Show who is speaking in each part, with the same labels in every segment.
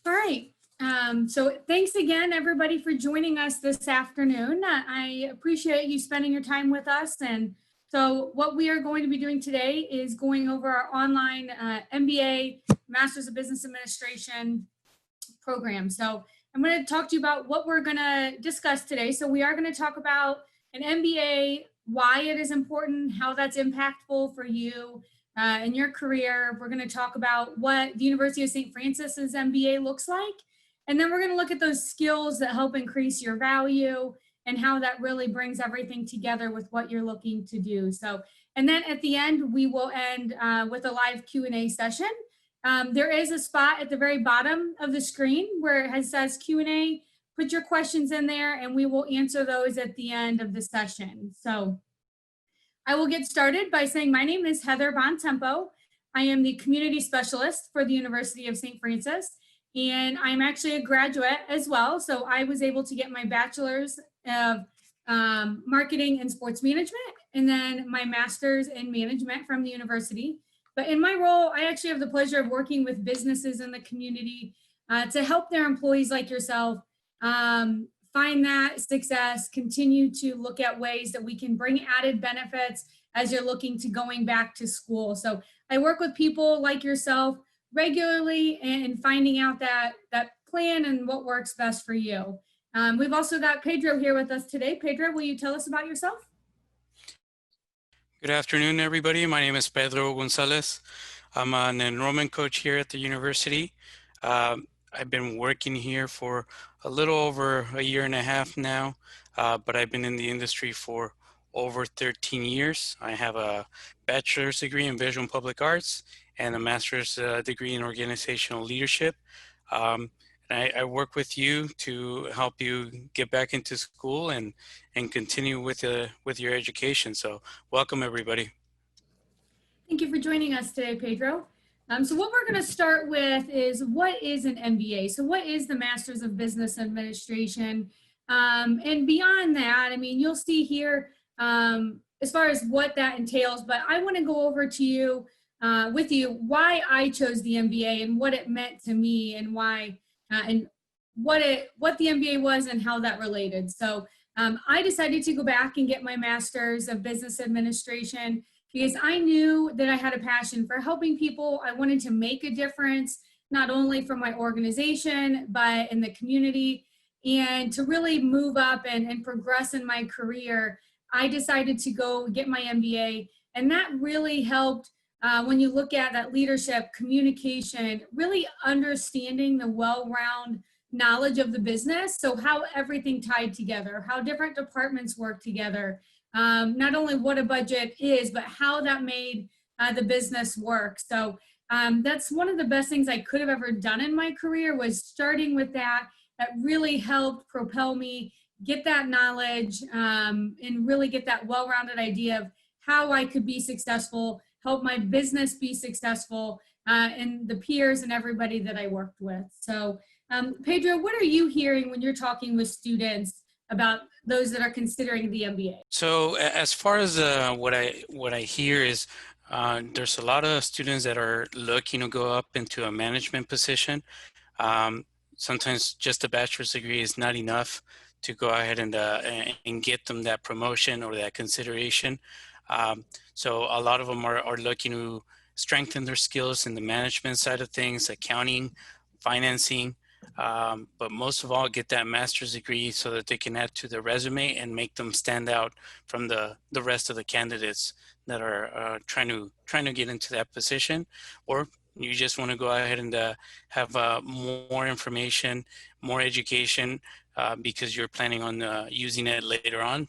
Speaker 1: All right. So thanks again, everybody, for joining us this afternoon. I appreciate you spending your time with us. And so what we are going to be doing today is going over our online MBA, Masters of Business Administration program. So I'm going to talk to you about what we're going to discuss today. So we are going to talk about an MBA, why it is important, how that's impactful for you in your career. We're going to talk about what the University of St. Francis's MBA looks like. And then we're going to look at those skills that help increase your value and how that really brings everything together with what you're looking to do. So, and then at the end, we will end with a live Q&A session. There is a spot at the very bottom of the screen where it says Q&A. Put your questions in there and we will answer those at the end of the session. So I will get started by saying my name is Heather Bontempo. I am the Community Specialist for the University of St. Francis, and I'm actually a graduate as well. So I was able to get my bachelor's of marketing and sports management, and then my master's in management from the university. But in my role, I actually have the pleasure of working with businesses in the community to help their employees like yourself find that success, continue to look at ways that we can bring added benefits as you're looking to going back to school. So I work with people like yourself regularly and finding out that plan and what works best for you. We've also got Pedro here with us today. Pedro, will you tell us about yourself?
Speaker 2: Good afternoon, everybody. My name is Pedro Gonzalez. I'm an enrollment coach here at the university. I've been working here for a little over a year and a half now, but I've been in the industry for over 13 years. I have a bachelor's degree in visual and public arts and a master's degree in organizational leadership. And I work with you to help you get back into school and continue with your education. So welcome, everybody.
Speaker 1: Thank you for joining us today, Pedro. So what we're going to start with is, what is an MBA? So what is the Masters of Business Administration? And beyond that, I mean, you'll see here as far as what that entails, but I want to go over to you with you why I chose the MBA and what it meant to me and why and what the MBA was and how that related. So I decided to go back and get my Masters of Business Administration because I knew that I had a passion for helping people. I wanted to make a difference, not only for my organization, but in the community, and to really move up and progress in my career. I decided to go get my MBA, and that really helped when you look at that leadership, communication, really understanding the well-rounded knowledge of the business. So how everything tied together, how different departments work together, not only what a budget is, but how that made the business work. So that's one of the best things I could have ever done in my career, was starting with that. That really helped propel me, get that knowledge, and really get that well-rounded idea of how I could be successful, help my business be successful, and the peers and everybody that I worked with. So Pedro, what are you hearing when you're talking with students about those that are considering the MBA?
Speaker 2: So as far as what I hear is there's a lot of students that are looking to go up into a management position. Sometimes just a bachelor's degree is not enough to go ahead and get them that promotion or that consideration. So a lot of them are looking to strengthen their skills in the management side of things, accounting, financing, but most of all get that master's degree so that they can add to their resume and make them stand out from the rest of the candidates that are trying to get into that position. Or you just want to go ahead and have more information, more education, because you're planning on using it later on.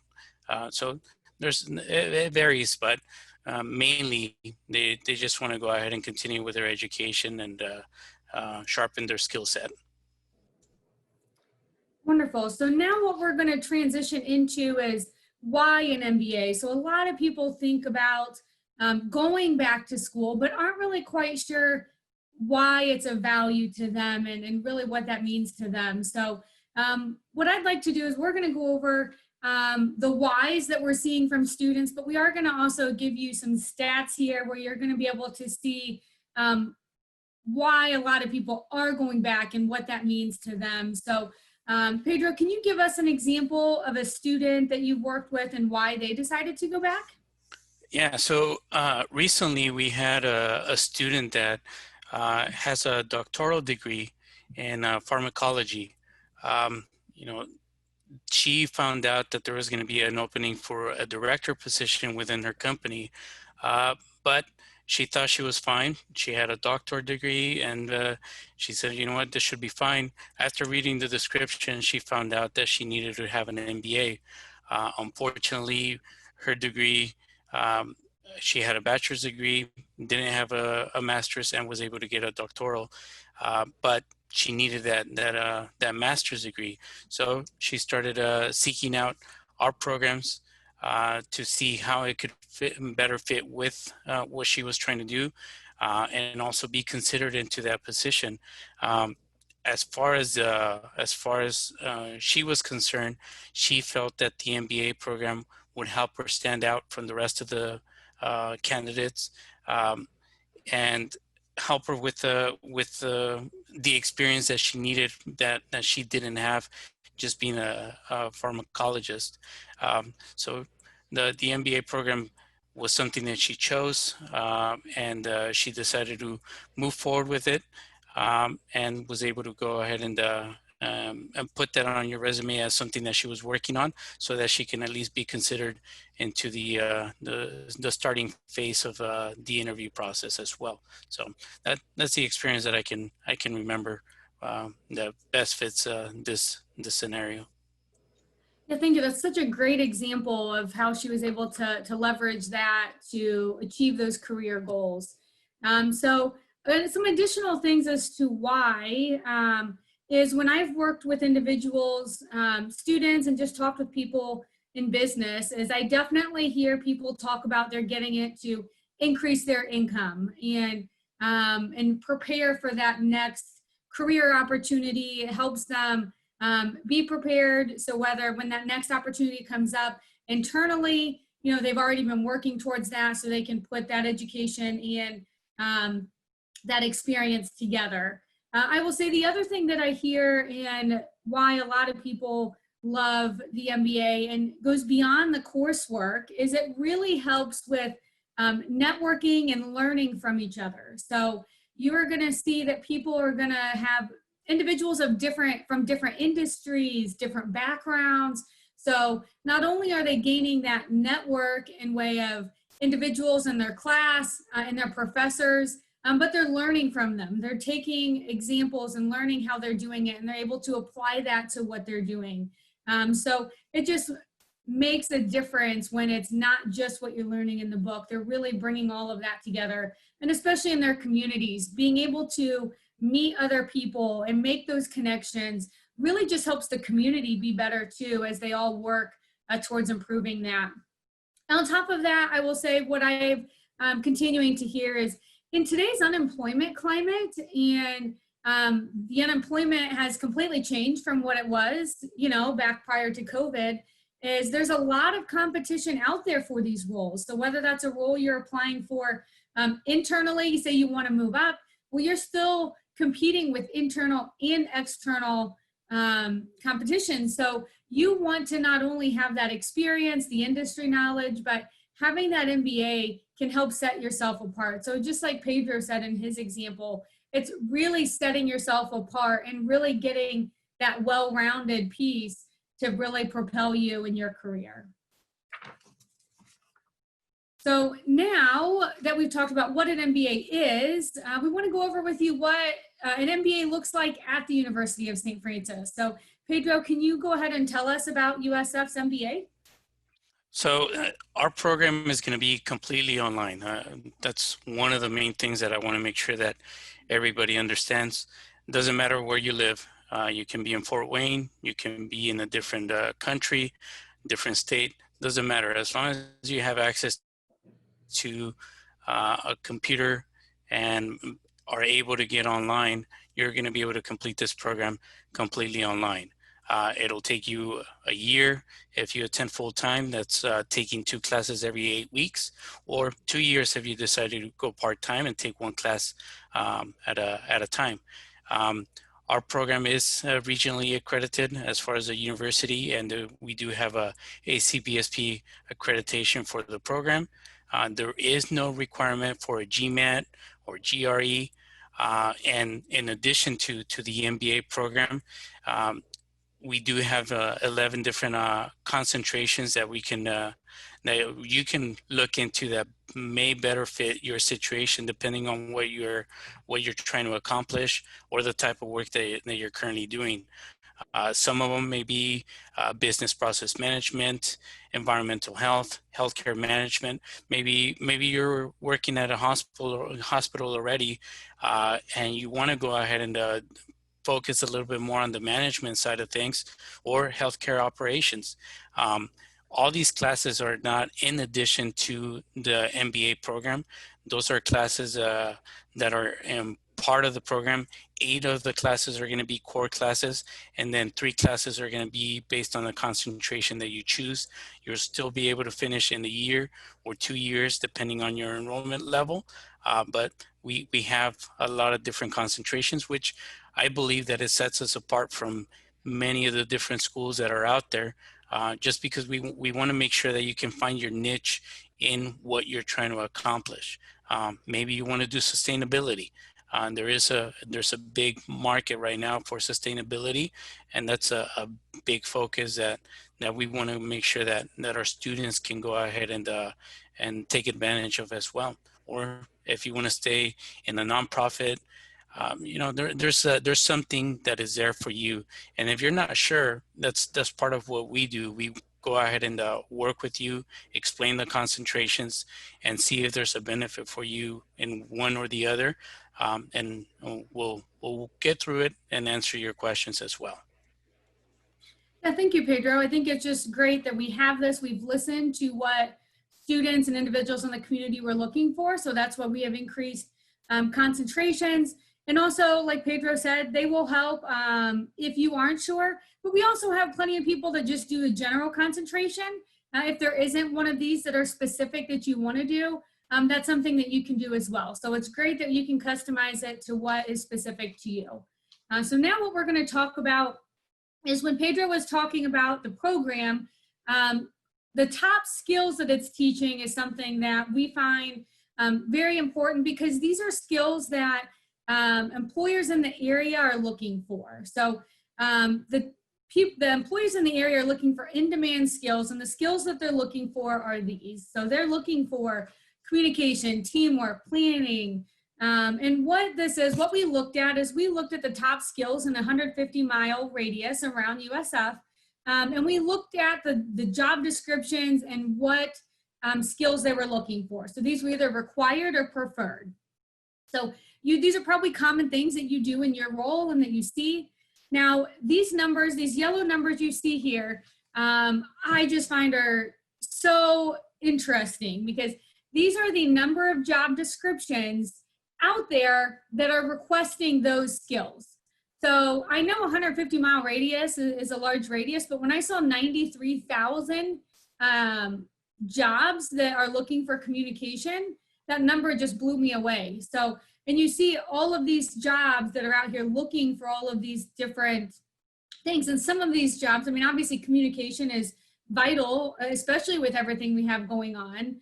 Speaker 2: So it varies, but mainly they just want to go ahead and continue with their education and sharpen their skill set.
Speaker 1: Wonderful. So now what we're going to transition into is why an MBA. So a lot of people think about going back to school, but aren't really quite sure why it's of value to them and really what that means to them. So what I'd like to do is we're going to go over the whys that we're seeing from students, but we are going to also give you some stats here where you're going to be able to see why a lot of people are going back and what that means to them. So Pedro, can you give us an example of a student that you've worked with and why they decided to go back?
Speaker 2: Yeah, so recently we had a student that has a doctoral degree in pharmacology. Um, you know, she found out that there was going to be an opening for a director position within her company, uh, but she thought she was fine. She had a doctorate degree, and she said, "You know what, this should be fine." After reading the description, she found out that she needed to have an MBA. Unfortunately, her degree, um, she had a bachelor's degree, didn't have a master's, and was able to get a doctoral, but she needed that master's degree. So she started seeking out our programs to see how it could better fit with what she was trying to do, and also be considered into that position. Um, as far as she was concerned, she felt that the MBA program would help her stand out from the rest of the candidates. And help her with the experience that she needed, that she didn't have, just being a pharmacologist. So the MBA program was something that she chose, and she decided to move forward with it, and was able to go ahead and put that on your resume as something that she was working on, so that she can at least be considered into the starting phase of the interview process as well. So that's the experience that I can remember, that best fits this scenario.
Speaker 1: Yeah, thank you. That's such a great example of how she was able to leverage that to achieve those career goals. Some additional things as to why is when I've worked with individuals, students, and just talked with people in business, is I definitely hear people talk about they're getting it to increase their income and prepare for that next career opportunity. It helps them be prepared. So whether when that next opportunity comes up internally, they've already been working towards that, so they can put that education and that experience together. I will say the other thing that I hear and why a lot of people love the MBA and goes beyond the coursework is it really helps with networking and learning from each other. So you are going to see that people are going to have individuals from different industries, different backgrounds. So not only are they gaining that network in way of individuals in their class and their professors, but they're learning from them. They're taking examples and learning how they're doing it, and they're able to apply that to what they're doing. So it just makes a difference when it's not just what you're learning in the book. They're really bringing all of that together, and especially in their communities, being able to meet other people and make those connections really just helps the community be better too, as they all work towards improving that. And on top of that, I will say what I'm continuing to hear is in today's unemployment climate, and the unemployment has completely changed from what it was, back prior to COVID, is there's a lot of competition out there for these roles. So whether that's a role you're applying for internally, say you want to move up, well, you're still competing with internal and external competition. So you want to not only have that experience, the industry knowledge, but having that MBA can help set yourself apart. So just like Pedro said in his example, it's really setting yourself apart and really getting that well-rounded piece to really propel you in your career. So now that we've talked about what an MBA is, we want to go over with you what an MBA looks like at the University of St. Francis. So Pedro, can you go ahead and tell us about USF's MBA?
Speaker 2: So our program is going to be completely online. That's one of the main things that I want to make sure that everybody understands. It doesn't matter where you live. You can be in Fort Wayne, you can be in a different country, different state, doesn't matter. As long as you have access to a computer and are able to get online, you're going to be able to complete this program completely online. It'll take you a year if you attend full time. That's taking 2 classes every 8 weeks, or 2 years if you decide to go part time and take 1 class at a time. Our program is regionally accredited as far as a university, and we do have a CPSP accreditation for the program. There is no requirement for a GMAT or GRE. And in addition to the MBA program, we do have 11 different concentrations that we can that you can look into that may better fit your situation depending on what you're trying to accomplish or the type of work that you're currently doing. Some of them may be business process management, environmental health, healthcare management. Maybe you're working at a hospital already, and you want to go ahead and focus a little bit more on the management side of things or healthcare operations. All these classes are not in addition to the MBA program. Those are classes that are part of the program. 8 of the classes are going to be core classes, and then 3 classes are going to be based on the concentration that you choose. You'll still be able to finish in a year or 2 years, depending on your enrollment level. But we have a lot of different concentrations, which I believe that it sets us apart from many of the different schools that are out there, just because we want to make sure that you can find your niche in what you're trying to accomplish. Maybe you want to do sustainability. There's a big market right now for sustainability, and that's a big focus that we want to make sure that our students can go ahead and take advantage of as well. Or if you want to stay in a nonprofit, there's something that is there for you. And if you're not sure, that's part of what we do. We go ahead and work with you, explain the concentrations, and see if there's a benefit for you in one or the other. And we'll get through it and answer your questions as well.
Speaker 1: Yeah, thank you, Pedro. I think it's just great that we have this. We've listened to what students and individuals in the community were looking for. So that's why we have increased concentrations. And also, like Pedro said, they will help if you aren't sure. But we also have plenty of people that just do a general concentration. If there isn't one of these that are specific that you want to do, that's something that you can do as well. So it's great that you can customize it to what is specific to you. So now what we're going to talk about is when Pedro was talking about the program, the top skills that it's teaching is something that we find very important, because these are skills that employers in the area are looking for. So the employees in the area are looking for in-demand skills, and the skills that they're looking for are these. So they're looking for communication, teamwork, planning. And what this is, what we looked at is we looked at the top skills in a 150-mile radius around USF. And we looked at the job descriptions and what skills they were looking for. So these were either required or preferred. So these are probably common things that you do in your role and that you see. Now, these numbers, these yellow numbers you see here, I just find are so interesting, because these are the number of job descriptions out there that are requesting those skills. So I know 150-mile radius is a large radius, but when I saw 93,000 jobs that are looking for communication, that number just blew me away. So, and you see all of these jobs that are out here looking for all of these different things. And some of these jobs, I mean, obviously communication is vital, especially with everything we have going on.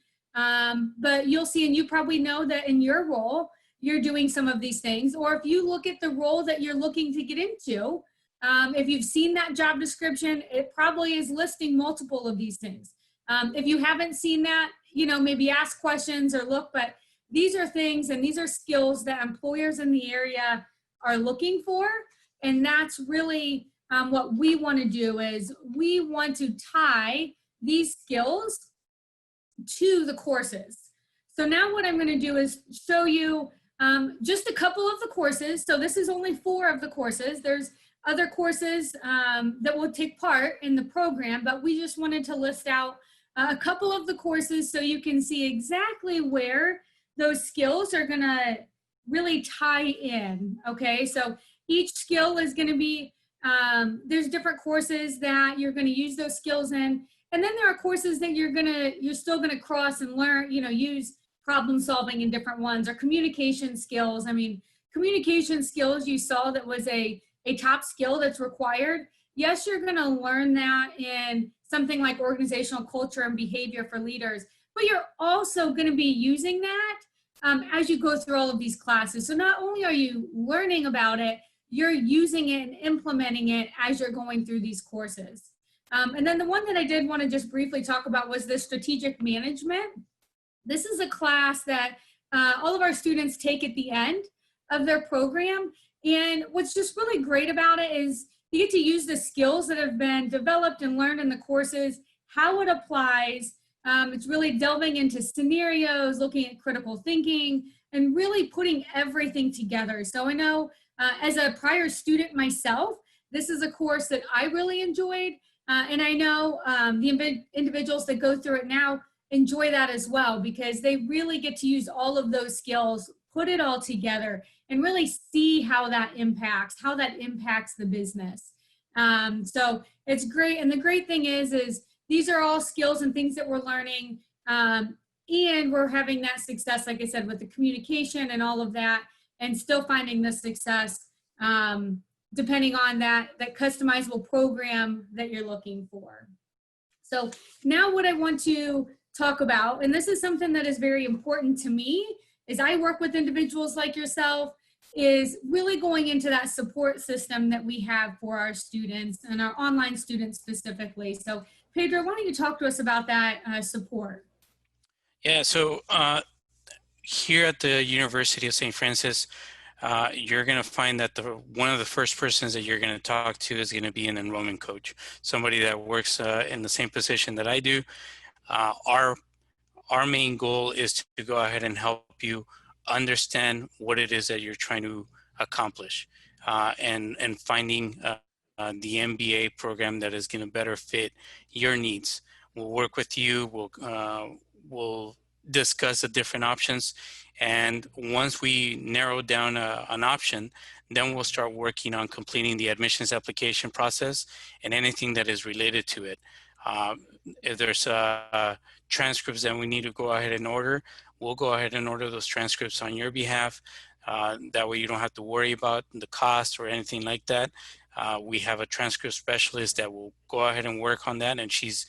Speaker 1: But you'll see, and you probably know that in your role, you're doing some of these things. Or if you look at the role that you're looking to get into, if you've seen that job description, it probably is listing multiple of these things. If you haven't seen that, maybe ask questions or look, but these are things and these are skills that employers in the area are looking for. And that's really what we want to do, is we want to tie these skills to the courses. So now what I'm going to do is show you just a couple of the courses. So this is only 4 of the courses. There's other courses that will take part in the program, but we just wanted to list out a couple of the courses so you can see exactly where those skills are going to really tie in. Okay, so each skill is going to be There's different courses that you're going to use those skills in. And then there are courses that you're still going to cross and learn, use problem solving in different ones, or communication skills. I mean, communication skills, you saw that was a top skill that's required. Yes, you're going to learn that in something like organizational culture and behavior for leaders, but you're also going to be using that as you go through all of these classes. So not only are you learning about it, you're using it and implementing it as you're going through these courses. And then the one that I did want to just briefly talk about was the strategic management. This is a class that all of our students take at the end of their program. And what's just really great about it is you get to use the skills that have been developed and learned in the courses, how it applies. It's really delving into scenarios, looking at critical thinking, and really putting everything together. So I know as a prior student myself, this is a course that I really enjoyed. And I know the individuals that go through it now enjoy that as well, because they really get to use all of those skills, put it all together, and really see how that impacts the business. So it's great. And the great thing is these are all skills and things that we're learning. And we're having that success, like I said, with the communication and all of that, and still finding the success depending on that customizable program that you're looking for. So now what I want to talk about, and this is something that is very important to me, is I work with individuals like yourself, is really going into that support system that we have for our students and our online students specifically. So Pedro, why don't you talk to us about that support?
Speaker 2: Yeah, so here at the University of St. Francis, you're going to find that one of the first persons that you're going to talk to is going to be an enrollment coach, somebody that works in the same position that I do. Our main goal is to go ahead and help you understand what it is that you're trying to accomplish, and finding the MBA program that is going to better fit your needs. We'll work with you. We'll discuss the different options, and once we narrow down an option, then we'll start working on completing the admissions application process and anything that is related to it. If there's transcripts that we need to go ahead and order, we'll go ahead and order those transcripts on your behalf. That way you don't have to worry about the cost or anything like that. We have a transcript specialist that will go ahead and work on that, and she's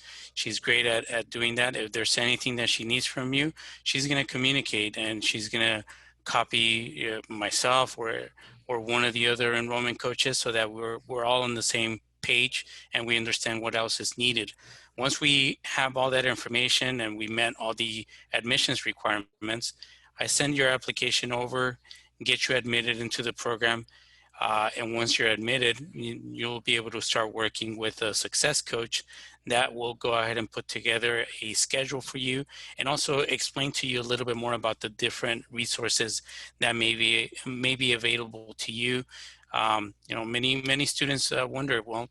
Speaker 2: great at doing that. If there's anything that she needs from you, she's going to communicate, and she's going to copy myself or one of the other enrollment coaches, so that we're all on the same page and we understand what else is needed. Once we have all that information and we met all the admissions requirements, I send your application over, get you admitted into the program. And once you're admitted, you'll be able to start working with a success coach that will go ahead and put together a schedule for you, and also explain to you a little bit more about the different resources that may be available to you. Many students wonder, well,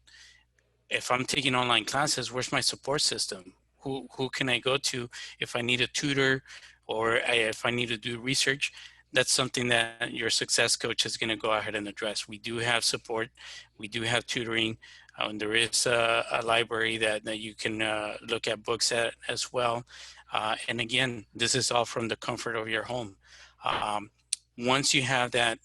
Speaker 2: if I'm taking online classes, where's my support system? Who can I go to if I need a tutor or if I need to do research? That's something that your success coach is going to go ahead and address. We do have support. We do have tutoring. And there is a library that you can look at books at as well. And again, this is all from the comfort of your home. Once you have that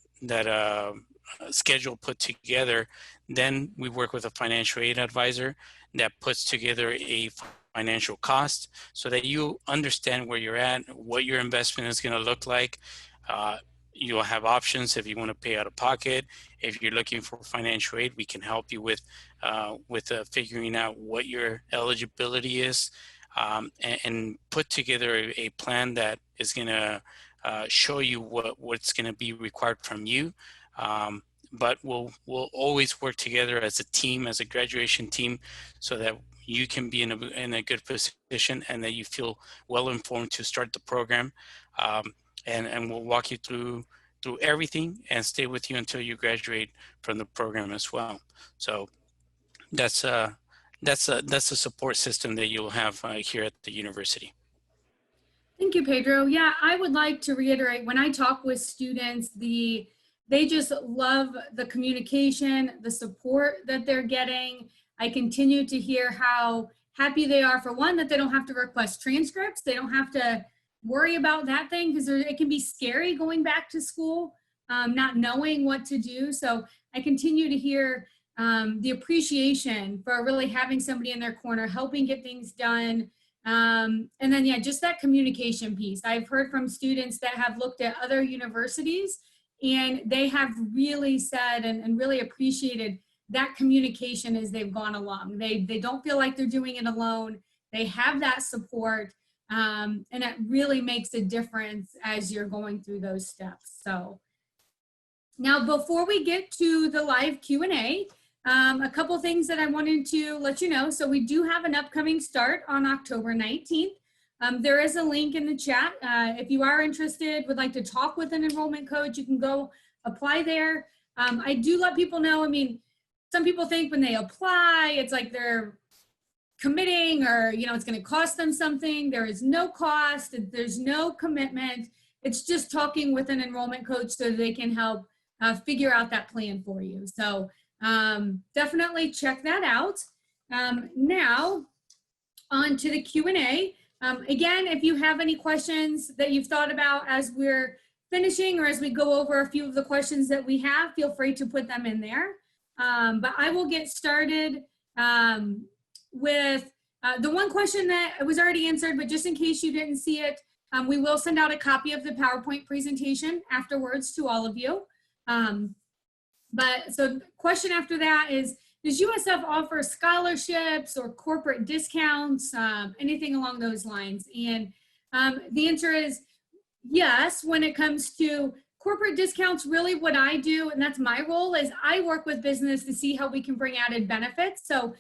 Speaker 2: schedule put together, then we work with a financial aid advisor that puts together a financial cost so that you understand where you're at, what your investment is going to look like. You'll have options if you want to pay out of pocket. If you're looking for financial aid, we can help you with figuring out what your eligibility is, and put together a plan that is going to show you what's going to be required from you. But we'll always work together as a team, as a graduation team, so that you can be in a good position and that you feel well informed to start the program. And we'll walk you through everything and stay with you until you graduate from the program as well. So that's a support system that you'll have here at the university.
Speaker 1: Thank you, Pedro. Yeah, I would like to reiterate, when I talk with students, the they just love the communication, the support that they're getting. I continue to hear how happy they are, for one, that they don't have to request transcripts. They don't have to worry about that thing, because it can be scary going back to school, not knowing what to do. So I continue to hear the appreciation for really having somebody in their corner, helping get things done. And then, yeah, just that communication piece. I've heard from students that have looked at other universities, and they have really said and really appreciated that communication as they've gone along. They don't feel like they're doing it alone. They have that support. And it really makes a difference as you're going through those steps. So now, before we get to the live Q&A, a couple things that I wanted to let you know. So we do have an upcoming start on October 19th. There is a link in the chat. If you are interested, would like to talk with an enrollment coach, you can go apply there. I do let people know, I mean, some people think when they apply, it's like they're committing, or, you know, it's going to cost them something. There is no cost. There's no commitment. It's just talking with an enrollment coach so they can help figure out that plan for you. So definitely check that out. Now on to the Q&A. Again, if you have any questions that you've thought about as we're finishing, or as we go over a few of the questions that we have, feel free to put them in there. But I will get started with the one question that was already answered, but just in case you didn't see it, we will send out a copy of the PowerPoint presentation afterwards to all of you. But so the question after that is, does USF offer scholarships or corporate discounts, anything along those lines? And the answer is yes. When it comes to corporate discounts, really what I do, and that's my role, is I work with business to see how we can bring added benefits. So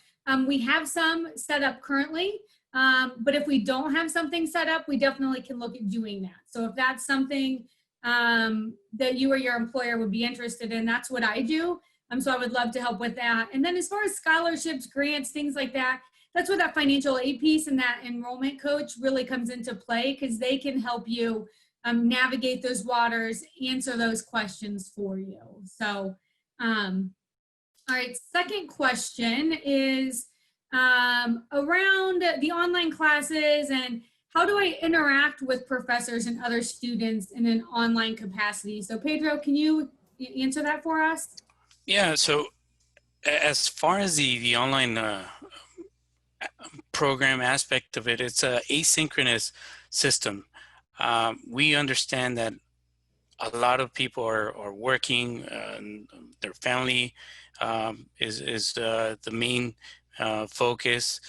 Speaker 1: we have some set up currently, but if we don't have something set up, we definitely can look at doing that. So if that's something that you or your employer would be interested in, that's what I do. So I would love to help with that. And then as far as scholarships, grants, things like that, that's where that financial aid piece and that enrollment coach really comes into play, because they can help you navigate those waters, answer those questions for you. So, all right, second question is around the online classes and how do I interact with professors and other students in an online capacity? So Pedro, can you answer that for us?
Speaker 2: Yeah, so as far as the online program aspect of it, it's a asynchronous system. We understand that a lot of people are working, their family is the main focus.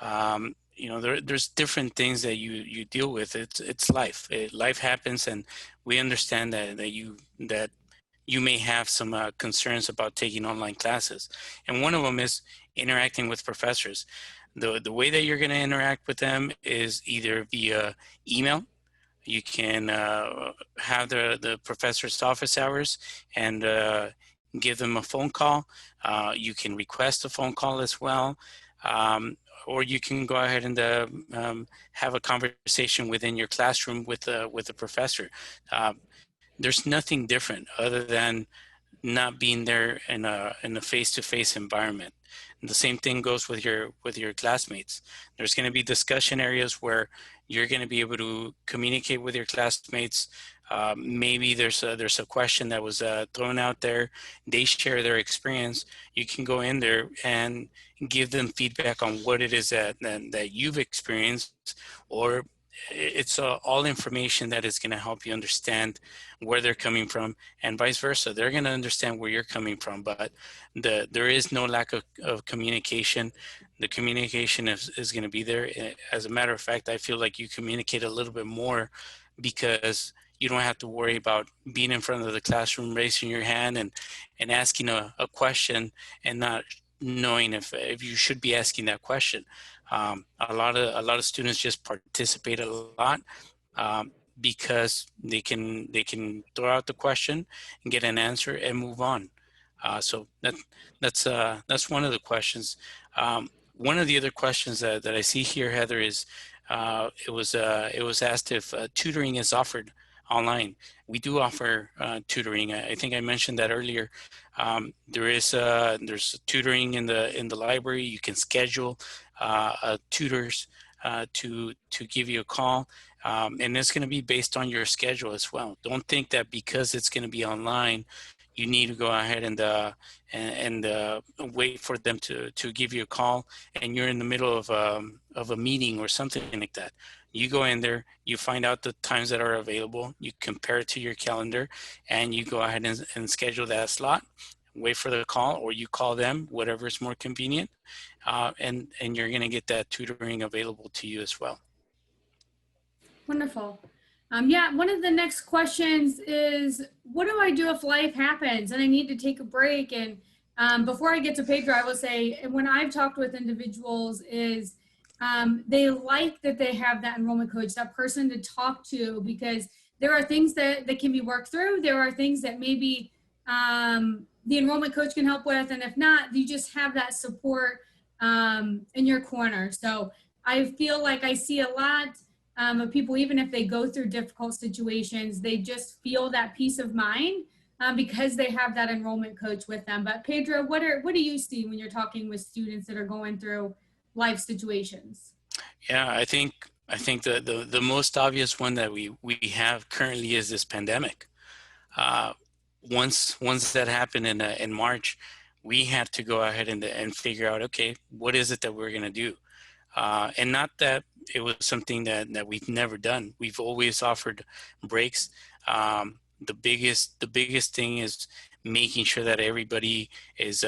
Speaker 2: You know, there's different things that you deal with. It's life. Life happens, and we understand that you may have some concerns about taking online classes. And one of them is interacting with professors. The way that you're going to interact with them is either via email. You can have the professor's office hours and give them a phone call. You can request a phone call as well. Or you can go ahead and have a conversation within your classroom with the professor. There's nothing different other than not being there in a face-to-face environment. And the same thing goes with your classmates. There's going to be discussion areas where you're going to be able to communicate with your classmates. Maybe there's a question that was thrown out there. They share their experience. You can go in there and give them feedback on what it is that you've experienced, or it's all information that is going to help you understand where they're coming from, and vice versa. They're going to understand where you're coming from, but there is no lack of communication. The communication is going to be there. As a matter of fact, I feel like you communicate a little bit more because you don't have to worry about being in front of the classroom, raising your hand and asking a question and not knowing if you should be asking that question. A lot of students just participate a lot because they can throw out the question and get an answer and move on. So that's one of the questions. One of the other questions that I see here, Heather, is it was asked if tutoring is offered online. We do offer tutoring. I think I mentioned that earlier. There's tutoring in the library. You can schedule tutors to give you a call, and it's going to be based on your schedule as well. Don't think that because it's going to be online, you need to go ahead and wait for them to give you a call, and you're in the middle of a meeting or something like that. You go in there, you find out the times that are available, you compare it to your calendar, and you go ahead and schedule that slot. Wait for the call, or you call them, whatever is more convenient, and you're going to get that tutoring available to you as well.
Speaker 1: Wonderful. Yeah, one of the next questions is, what do I do if life happens and I need to take a break? And before I get to Pedro, I will say, when I've talked with individuals is they like that they have that enrollment coach, that person to talk to, because there are things that can be worked through. There are things that maybe the enrollment coach can help with. And if not, you just have that support in your corner. So I feel like I see a lot of people, even if they go through difficult situations, they just feel that peace of mind because they have that enrollment coach with them. But Pedro, what do you see when you're talking with students that are going through life situations?
Speaker 2: Yeah, I think the most obvious one that we have currently is this pandemic. Once that happened in March, we had to go ahead and figure out, okay, what is it that we're going to do? And not that it was something that we've never done. We've always offered breaks. The biggest thing is making sure that everybody is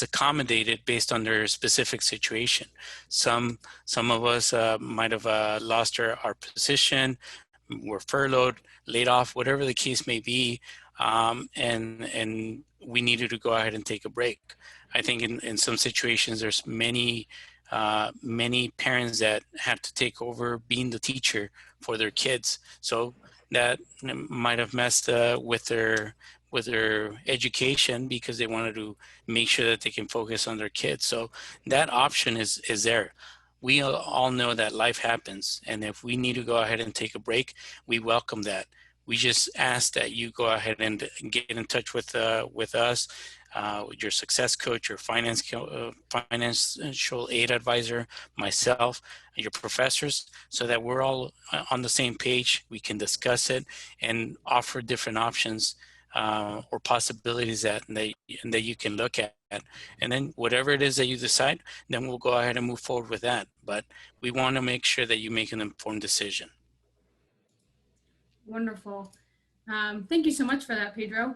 Speaker 2: accommodated based on their specific situation. Some of us might have lost our position, were furloughed, laid off, whatever the case may be, and we needed to go ahead and take a break. I think in some situations there's many parents that have to take over being the teacher for their kids, so that might have messed with their education because they wanted to make sure that they can focus on their kids. So that option is there. We all know that life happens, and if we need to go ahead and take a break, we welcome that. We just ask that you go ahead and get in touch with us, with your success coach, your financial aid advisor, myself, and your professors, so that we're all on the same page. We can discuss it and offer different options or possibilities that you can look at. And then whatever it is that you decide, then we'll go ahead and move forward with that. But we want to make sure that you make an informed decision.
Speaker 1: Wonderful. Thank you so much for that, Pedro.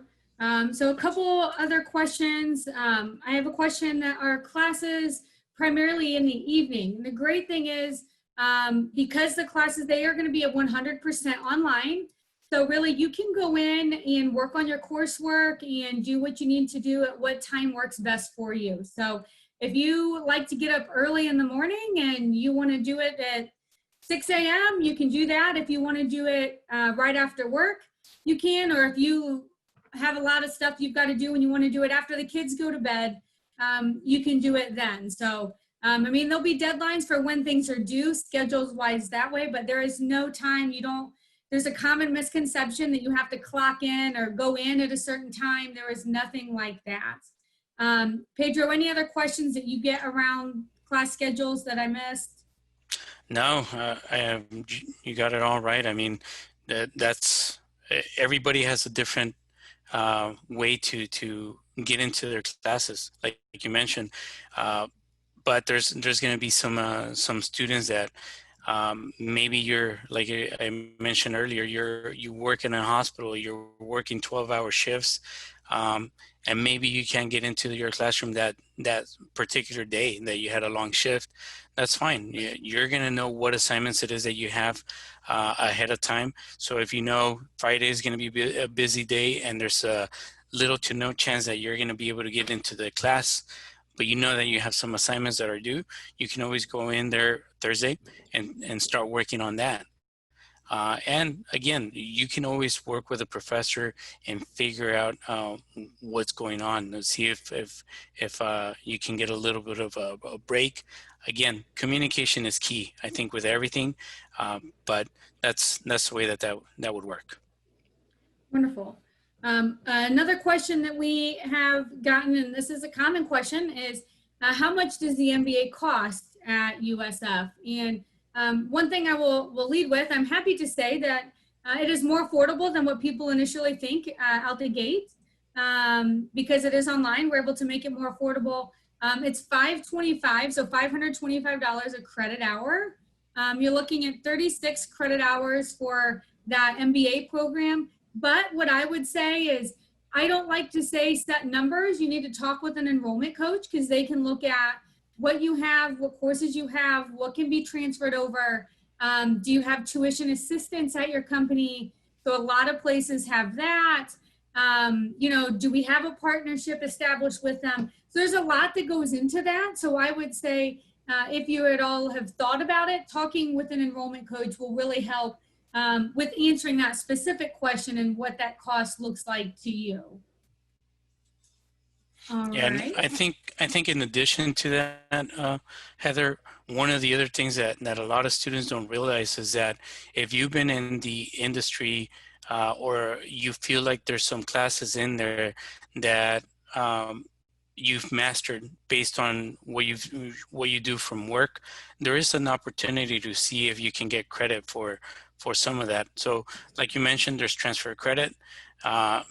Speaker 1: So a couple other questions. I have a question that our classes primarily in the evening. And the great thing is because the classes, they are going to be at 100% online. So really you can go in and work on your coursework and do what you need to do at what time works best for you. So if you like to get up early in the morning and you want to do it at 6 a.m., you can do that. If you want to do it right after work, you can. Or if you have a lot of stuff you've got to do and you want to do it after the kids go to bed, you can do it then. So, I mean, there'll be deadlines for when things are due, schedules wise that way, but there is no time. There's a common misconception that you have to clock in or go in at a certain time. There is nothing like that. Pedro, any other questions that you get around class schedules that I missed?
Speaker 2: No, you got it all right. I mean, that's everybody has a different way to get into their classes, like you mentioned. But there's going to be some students that maybe you're, like I mentioned earlier, you work in a hospital, you're working 12-hour shifts, and maybe you can't get into your classroom that particular day that you had a long shift. That's fine. You're going to know what assignments it is that you have ahead of time. So if you know Friday is going to be a busy day and there's a little to no chance that you're going to be able to get into the class, but you know that you have some assignments that are due, you can always go in there Thursday and start working on that. And again, you can always work with a professor and figure out what's going on and see if you can get a little bit of a break. Again, communication is key, I think, with everything, but that's the way that would work.
Speaker 1: Wonderful. Another question that we have gotten, and this is a common question, is how much does the MBA cost at USF? And one thing I will lead with, I'm happy to say that it is more affordable than what people initially think out the gate. Because it is online, we're able to make it more affordable. It's $525, so $525 a credit hour. You're looking at 36 credit hours for that MBA program. But what I would say is, I don't like to say set numbers. You need to talk with an enrollment coach because they can look at what you have, what courses you have, what can be transferred over. Do you have tuition assistance at your company? So a lot of places have that. You know, do we have a partnership established with them? So there's a lot that goes into that. So I would say, if you at all have thought about it, talking with an enrollment coach will really help with answering that specific question and what that cost looks like to you. All
Speaker 2: Yeah,
Speaker 1: right.
Speaker 2: and I think in addition to that, Heather, one of the other things that a lot of students don't realize is that if you've been in the industry or you feel like there's some classes in there that you've mastered based on what you do from work, there is an opportunity to see if you can get credit for some of that. So like you mentioned, there's transfer credit,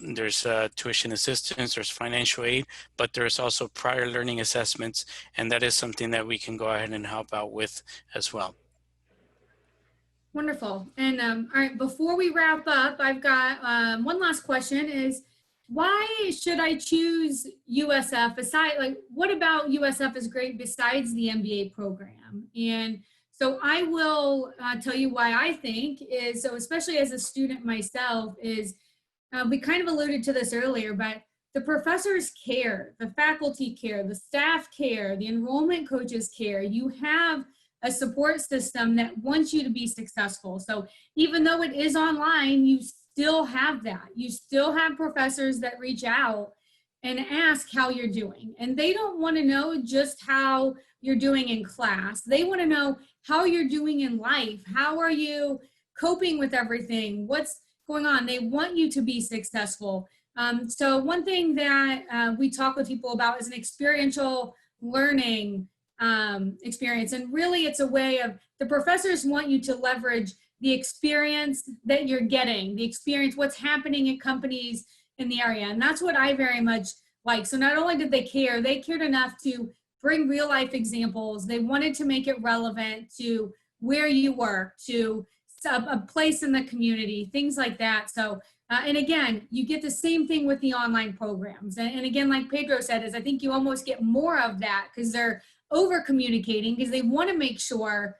Speaker 2: there's tuition assistance, there's financial aid, but there's also prior learning assessments, and that is something that we can go ahead and help out with as well.
Speaker 1: Wonderful. And all right, before we wrap up, I've got one last question is, why should I choose USF aside? Like, what about USF is great besides the MBA program? And so I will tell you why I think is, so especially as a student myself, is we kind of alluded to this earlier, but the professors care, the faculty care, the staff care, the enrollment coaches care. You have a support system that wants you to be successful. So even though it is online, you still have that. You still have professors that reach out and ask how you're doing. And they don't want to know just how you're doing in class. They want to know how you're doing in life. How are you coping with everything? What's going on? They want you to be successful. So one thing that we talk with people about is an experiential learning experience. And really it's a way of, the professors want you to leverage the experience that you're getting, the experience, what's happening at companies in the area. And that's what I very much like. So not only did they care, they cared enough to bring real life examples. They wanted to make it relevant to where you work, to a place in the community, things like that. So, and again, you get the same thing with the online programs. And again, like Pedro said, is I think you almost get more of that because they're over communicating because they want to make sure,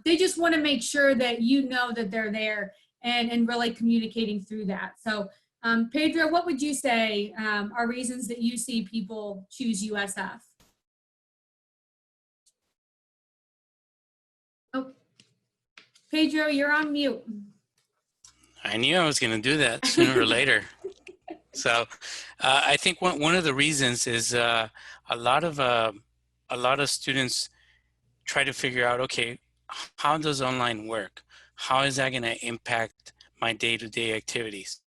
Speaker 1: they just want to make sure that you know that they're there and really communicating through that. So Pedro, what would you say are reasons that you see people choose USF? Oh, Pedro, you're on mute.
Speaker 2: I knew I was going to do that sooner or later. So I think one of the reasons is a lot of students try to figure out, okay, how does online work? How is that going to impact my day-to-day activities?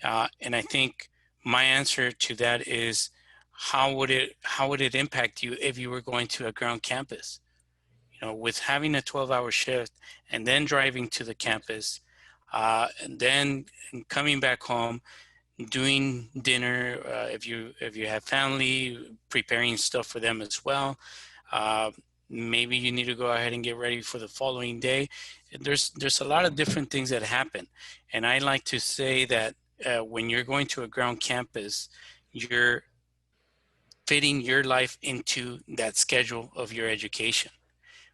Speaker 2: And I think my answer to that is, how would it impact you if you were going to a ground campus? You know, with having a 12-hour shift and then driving to the campus, and then coming back home, doing dinner, if you have family, preparing stuff for them as well. Maybe you need to go ahead and get ready for the following day. There's a lot of different things that happen. And I like to say that when you're going to a ground campus, you're fitting your life into that schedule of your education.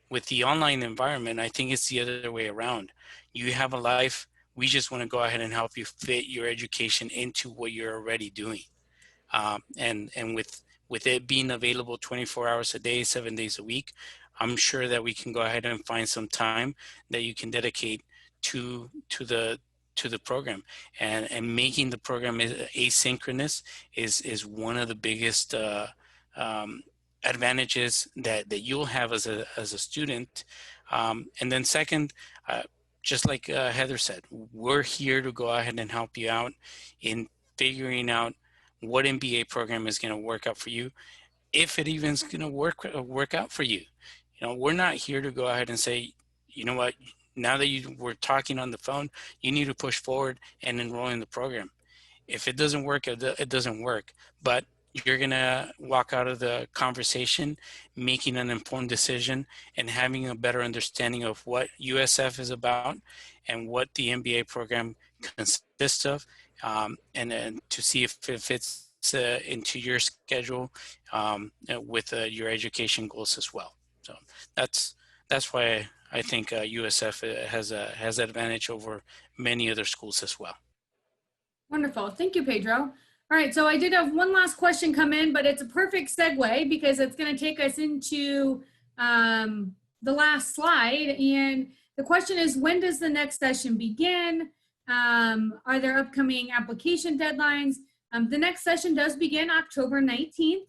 Speaker 2: With the online environment, I think it's the other way around. You have a life. We just want to go ahead and help you fit your education into what you're already doing. And with it being available 24 hours a day, 7 days a week, I'm sure that we can go ahead and find some time that you can dedicate to the program, and making the program asynchronous is one of the biggest advantages that you'll have as a student. And then second, just like Heather said, we're here to go ahead and help you out in figuring out what MBA program is going to work out for you, if it even is going to work out for you. You know, we're not here to go ahead and say, you know what, now that you were talking on the phone, you need to push forward and enroll in the program. If it doesn't work, it doesn't work. But you're going to walk out of the conversation making an informed decision and having a better understanding of what USF is about and what the MBA program consists of, and to see if it fits into your schedule with your education goals as well. So that's why I think USF has an advantage over many other schools as well.
Speaker 1: Wonderful. Thank you, Pedro. All right, so I did have one last question come in, but it's a perfect segue because it's going to take us into the last slide. And the question is, when does the next session begin? Are there upcoming application deadlines? The next session does begin October 19th.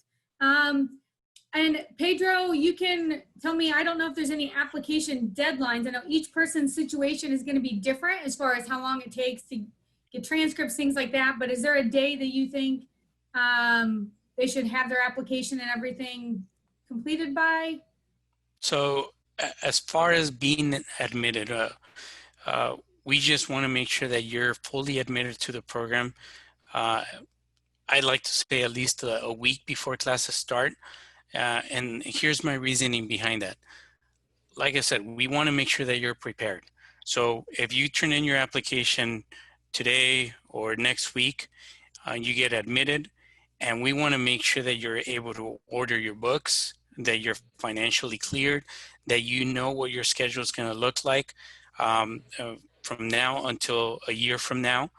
Speaker 1: And Pedro, you can tell me, I don't know if there's any application deadlines. I know each person's situation is going to be different as far as how long it takes to get transcripts, things like that. But is there a day that you think they should have their application and everything completed by?
Speaker 2: So as far as being admitted, we just want to make sure that you're fully admitted to the program. I'd like to say at least a week before classes start. And here's my reasoning behind that. Like I said, we want to make sure that you're prepared. So if you turn in your application today or next week, you get admitted, and we want to make sure that you're able to order your books, that you're financially cleared, that you know what your schedule is going to look like from now until a year from now,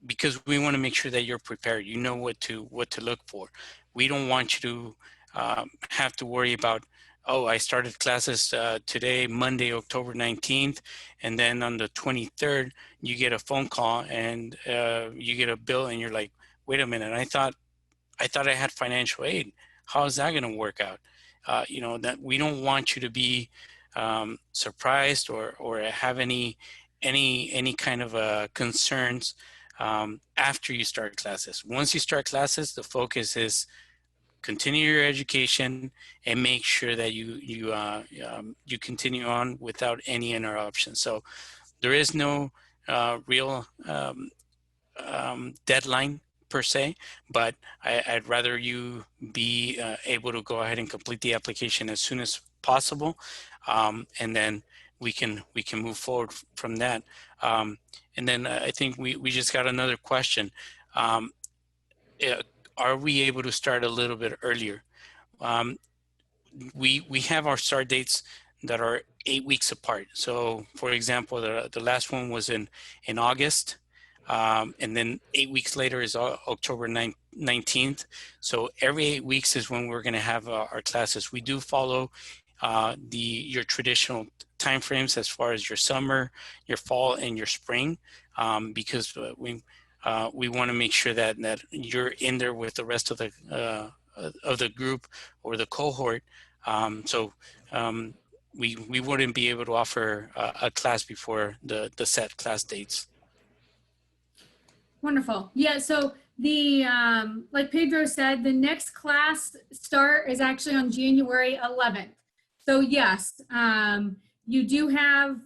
Speaker 2: because we want to make sure that you're prepared. You know what to look for. We don't want you to have to worry about, oh, I started classes today, Monday, October 19th, and then on the 23rd, you get a phone call and you get a bill and you're like, wait a minute, I thought I had financial aid. How is that going to work out? You know, that we don't want you to be surprised or have any kind of concerns after you start classes. Once you start classes, the focus is continue your education and make sure that you continue on without any interruptions. So there is no real deadline per se, but I'd rather you be able to go ahead and complete the application as soon as possible, and then we can move forward from that. And then I think we just got another question. Are we able to start a little bit earlier? We have our start dates that are 8 weeks apart. So for example, the last one was in August, and then 8 weeks later is October 19th. So every 8 weeks is when we're going to have our classes. We do follow your traditional timeframes as far as your summer, your fall, and your spring, because we want to make sure that you're in there with the rest of the group or the cohort. So we wouldn't be able to offer a class before the set class dates.
Speaker 1: Wonderful. Yeah, so the like Pedro said, the next class start is actually on January 11th. So yes, you do have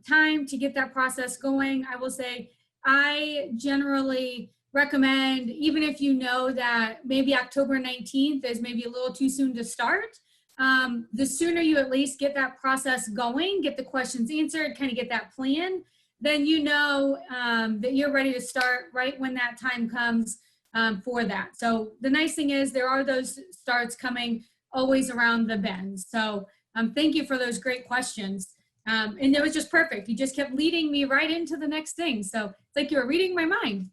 Speaker 1: time to get that process going. I will say I generally recommend, even if you know that maybe October 19th is maybe a little too soon to start, the sooner you at least get that process going, get the questions answered, kind of get that plan, then you know that you're ready to start right when that time comes for that. So the nice thing is there are those starts coming always around the bend. So thank you for those great questions. And it was just perfect. You just kept leading me right into the next thing. So it's like you were reading my mind.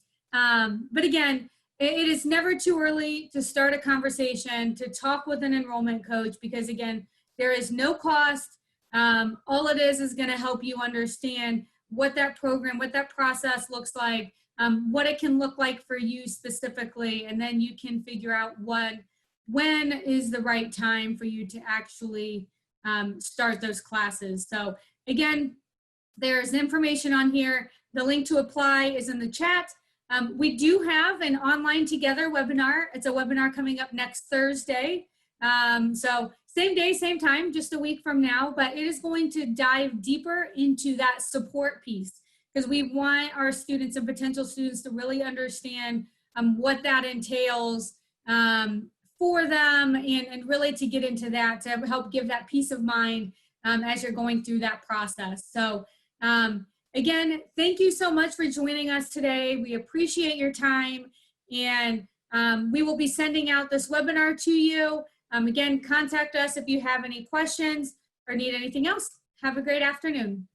Speaker 1: But again, it is never too early to start a conversation, to talk with an enrollment coach, because again, there is no cost. All it is going to help you understand what that program, what that process looks like, what it can look like for you specifically, and then you can figure out when is the right time for you to actually start those classes. So again, there's information on here. The link to apply is in the chat. We do have an Online Together webinar. It's a webinar coming up next Thursday. So same day, same time, just a week from now, but it is going to dive deeper into that support piece, because we want our students and potential students to really understand what that entails for them, and really to get into that, to help give that peace of mind as you're going through that process. So again, thank you so much for joining us today. We appreciate your time, and we will be sending out this webinar to you. Again, contact us if you have any questions or need anything else. Have a great afternoon.